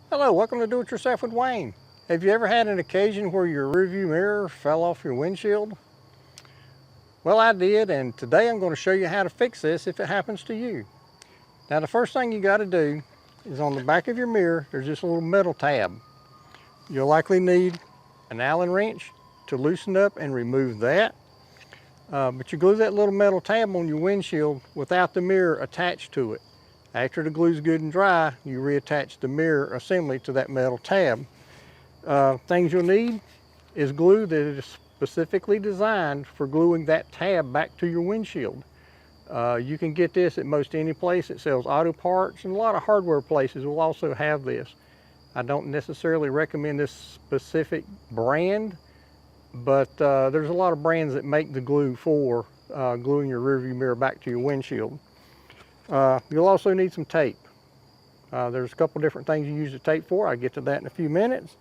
Hello, welcome to Do It Yourself with Wayne. Have you ever had an occasion where your rearview mirror fell off your windshield? Well, I did, and today I'm going to show you how to fix this if it happens to you. Now, the first thing you got to do is on the back of your mirror, there's this little metal tab. You'll likely need an Allen wrench to loosen up and remove that. But you glue that little metal tab on your windshield without the mirror attached to it. After the glue's good and dry, you reattach the mirror assembly to that metal tab. Things you'll need is glue that is specifically designed for gluing that tab back to your windshield. You can get this at most any place that sells auto parts, and a lot of hardware places will also have this. I don't necessarily recommend this specific brand, but there's a lot of brands that make the glue for gluing your rearview mirror back to your windshield. You'll also need some tape. There's a couple different things you use the tape for. I'll get to that in a few minutes.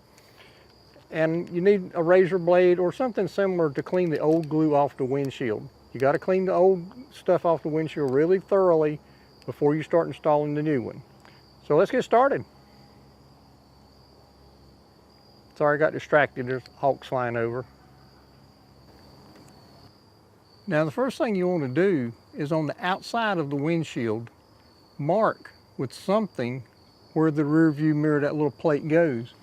And you need a razor blade or something similar to clean the old glue off the windshield. You got to clean the old stuff off the windshield really thoroughly before you start installing the new one. So let's get started. Sorry, I got distracted. There's hawks flying over. Now, the first thing you want to do is on the outside of the windshield, mark with something where the rear view mirror, that little plate, goes.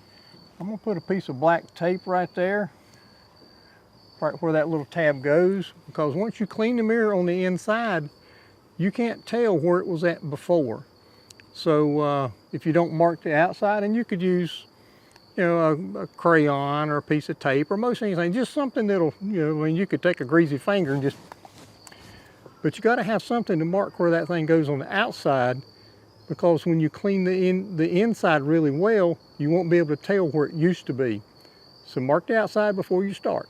I'm going to put a piece of black tape right there, right where that little tab goes, because once you clean the mirror on the inside, you can't tell where it was at before. So if you don't mark the outside, and you could use a crayon or a piece of tape or most anything, just something that'll, you could take a greasy finger and just, but you got to have something to mark where that thing goes on the outside, because when you clean the inside really well, you won't be able to tell where it used to be. So mark the outside before you start.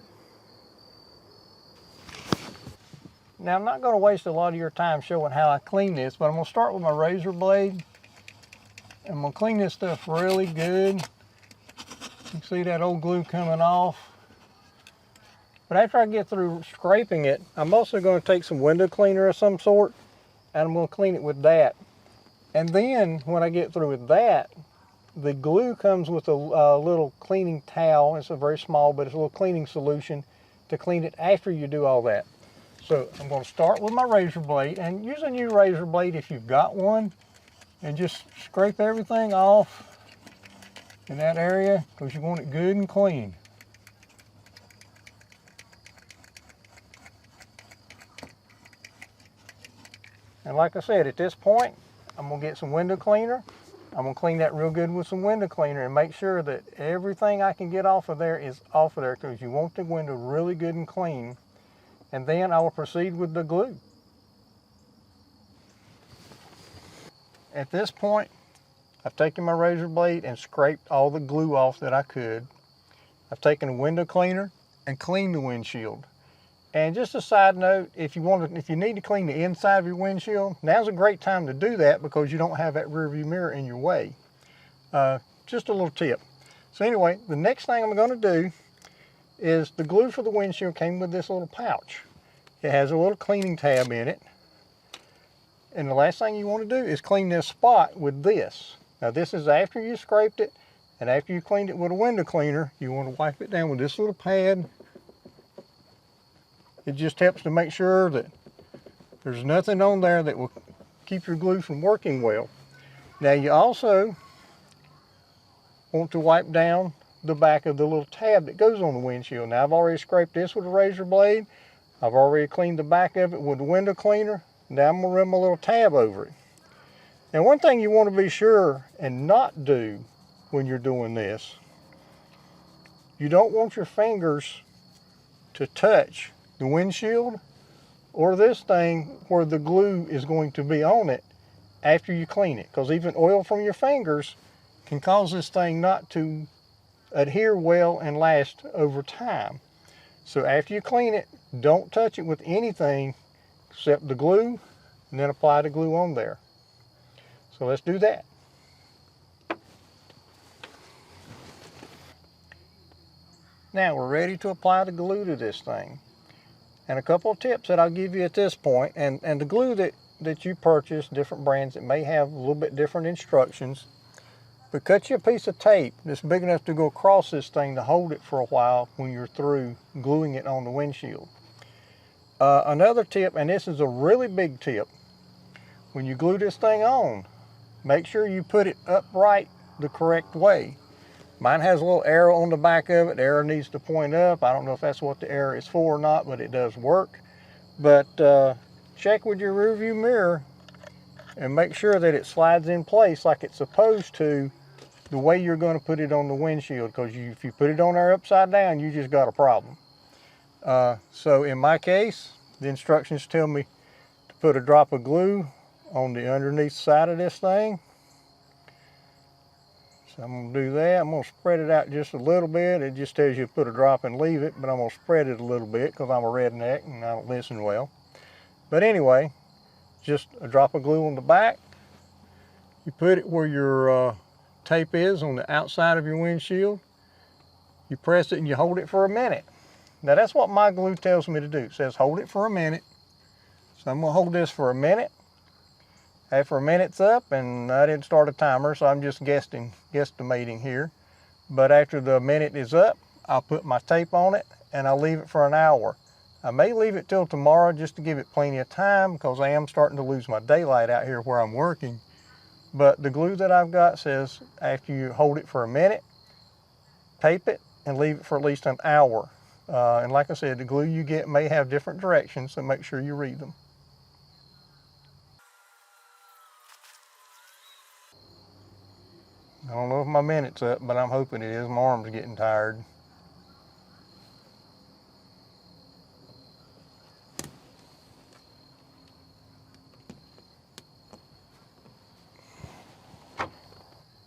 Now, I'm not going to waste a lot of your time showing how I clean this, but I'm going to start with my razor blade. I'm going to clean this stuff really good. You can see that old glue coming off. But after I get through scraping it, I'm also going to take some window cleaner of some sort, and I'm going to clean it with that. And then when I get through with that, the glue comes with a little cleaning towel. It's a very small, but it's a little cleaning solution to clean it after you do all that. So I'm going to start with my razor blade, and use a new razor blade if you've got one, and just scrape everything off in that area, because you want it good and clean. And like I said, at this point, I'm going to get some window cleaner. I'm going to clean that real good with some window cleaner and make sure that everything I can get off of there is off of there, because you want the window really good and clean. And then I will proceed with the glue. At this point, I've taken my razor blade and scraped all the glue off that I could. I've taken a window cleaner and cleaned the windshield. And just a side note, if you need to clean the inside of your windshield, now's a great time to do that, because you don't have that rear view mirror in your way. Just a little tip. So anyway, the next thing I'm going to do is the glue for the windshield came with this little pouch. It has a little cleaning tab in it. And the last thing you want to do is clean this spot with this. Now, this is after you scraped it, and after you cleaned it with a window cleaner, you want to wipe it down with this little pad. It just helps to make sure that there's nothing on there that will keep your glue from working well. Now, you also want to wipe down the back of the little tab that goes on the windshield. Now, I've already scraped this with a razor blade. I've already cleaned the back of it with a window cleaner. Now I'm going to run my little tab over it. Now, one thing you want to be sure and not do when you're doing this, you don't want your fingers to touch the windshield or this thing where the glue is going to be on it after you clean it, because even oil from your fingers can cause this thing not to adhere well and last over time. So after you clean it, don't touch it with anything except the glue, and then apply the glue on there. So let's do that. Now we're ready to apply the glue to this thing. And a couple of tips that I'll give you at this point, and the glue that you purchase, different brands that may have a little bit different instructions. But cut you a piece of tape that's big enough to go across this thing to hold it for a while when you're through gluing it on the windshield. Another tip, and this is a really big tip, when you glue this thing on, make sure you put it upright the correct way. Mine has a little arrow on the back of it. The arrow needs to point up. I don't know if that's what the arrow is for or not, but it does work. But check with your rear view mirror and make sure that it slides in place like it's supposed to, the way you're going to put it on the windshield, because if you put it on there upside down, you just got a problem. So in my case, the instructions tell me to put a drop of glue on the underneath side of this thing. So I'm going to do that. I'm going to spread it out just a little bit. It just tells you to put a drop and leave it, but I'm going to spread it a little bit because I'm a redneck and I don't listen well. But anyway, just a drop of glue on the back. You put it where your tape is on the outside of your windshield. You press it and you hold it for a minute. Now that's what my glue tells me to do. It says hold it for a minute. So I'm going to hold this for a minute. After a minute's up, and I didn't start a timer, so I'm just guesstimating here. But after the minute is up, I'll put my tape on it and I'll leave it for an hour. I may leave it till tomorrow just to give it plenty of time because I am starting to lose my daylight out here where I'm working. But the glue that I've got says after you hold it for a minute, tape it and leave it for at least an hour. And like I said, the glue you get may have different directions, so make sure you read them. I don't know if my minute's up, but I'm hoping it is. My arm's getting tired.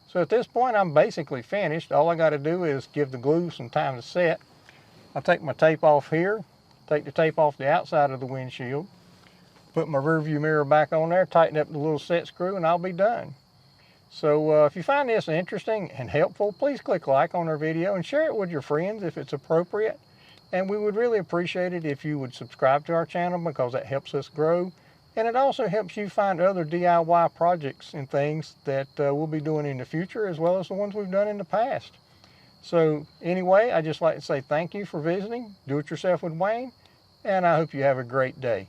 So at this point, I'm basically finished. All I got to do is give the glue some time to set. I'll take my tape off here, take the tape off the outside of the windshield, put my rear view mirror back on there, tighten up the little set screw, and I'll be done. So if you find this interesting and helpful, please click like on our video and share it with your friends if it's appropriate. And we would really appreciate it if you would subscribe to our channel because that helps us grow. And it also helps you find other DIY projects and things that we'll be doing in the future, as well as the ones we've done in the past. So anyway, I'd just like to say thank you for visiting Do It Yourself with Wayne, and I hope you have a great day.